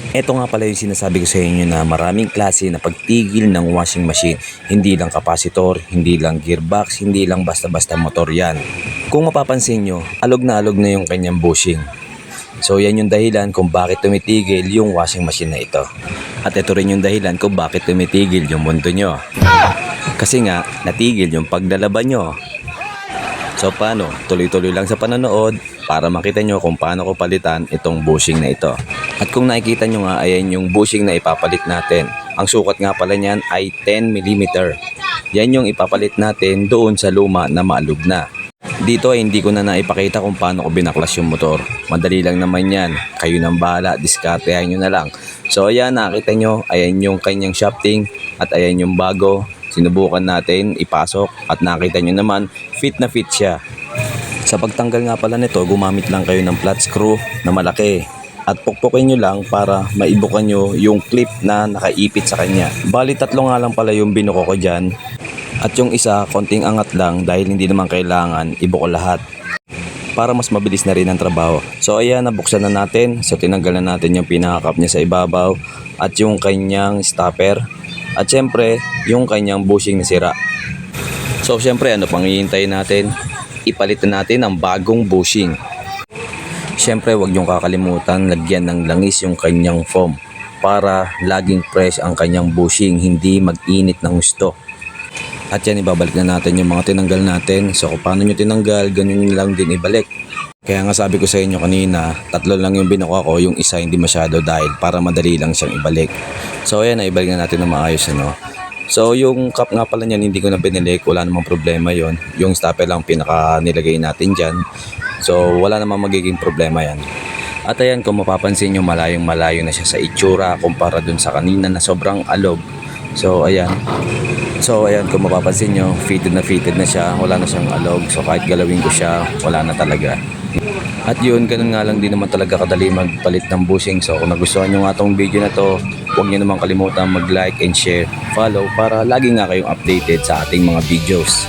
Ito nga pala yung sinasabi ko sa inyo na maraming klase na pagtigil ng washing machine. Hindi lang kapasitor, hindi lang gearbox, hindi lang basta-basta motor yan. Kung mapapansin nyo, alog na yung kanyang bushing. So yan yung dahilan kung bakit tumitigil yung washing machine na ito. At ito rin yung dahilan kung bakit tumitigil yung mundo nyo. Kasi nga, natigil yung paglalaban nyo. So paano? Tuloy-tuloy lang sa panonood para makita nyo kung paano ko palitan itong bushing na ito. At kung nakikita nyo nga, ayan yung bushing na ipapalit natin. Ang sukat nga pala niyan ay 10mm. Yan yung ipapalit natin doon sa luma na maalog na. Dito ay hindi ko na naipakita kung paano ko binaklas yung motor. Madali lang naman yan. Kayo nang bahala, diskartehan nyo na lang. So ayan, nakita nyo, ayan yung kanyang shafting at ayan yung bago. Sinubukan natin ipasok at nakita nyo naman fit na fit siya. Sa pagtanggal nga pala nito, gumamit lang kayo ng flat screw na malaki at pukpukin nyo lang para maibukan nyo yung clip na nakaipit sa kanya. Bali tatlo nga lang pala yung binuko ko dyan at yung isa konting angat lang dahil hindi naman kailangan ibuko lahat para mas mabilis na rin ang trabaho. So ayan, nabuksan na natin. So tinanggal na natin yung pinaka-cap niya sa ibabaw at yung kanyang stopper. At syempre, yung kanyang bushing na sira. So syempre, ano pang hihintayin natin? Ipalit na natin ang bagong bushing. Syempre, huwag niyong kakalimutan lagyan ng langis yung kanyang foam para laging fresh ang kanyang bushing, hindi mag-init ng gusto. At yan, ibabalik na natin yung mga tinanggal natin. So kung paano nyo tinanggal, ganun lang din ibalik. Kaya nga sabi ko sa inyo kanina, tatlo lang yung binuka ko, yung isa hindi masyado dahil para madali lang siyang ibalik. So ayan, ibalik na natin ng maayos, ano. So yung cup nga pala niyan, hindi ko na binilik, wala namang problema yon. Yung stopper lang pinaka nilagay natin dyan. So wala namang magiging problema yan. At ayan, kung mapapansin nyo, malayong malayo na siya sa itsura kumpara dun sa kanina na sobrang alog. So ayan, kung mapapansin nyo, fitted na siya, wala na siyang alog. So kahit galawin ko siya, wala na talaga. At yun, ganun nga lang din naman talaga kadali magpalit ng bushing. So kung nagustuhan nyo nga tong video na to, huwag nyo naman kalimutan mag-like and share, follow para lagi nga kayong updated sa ating mga videos.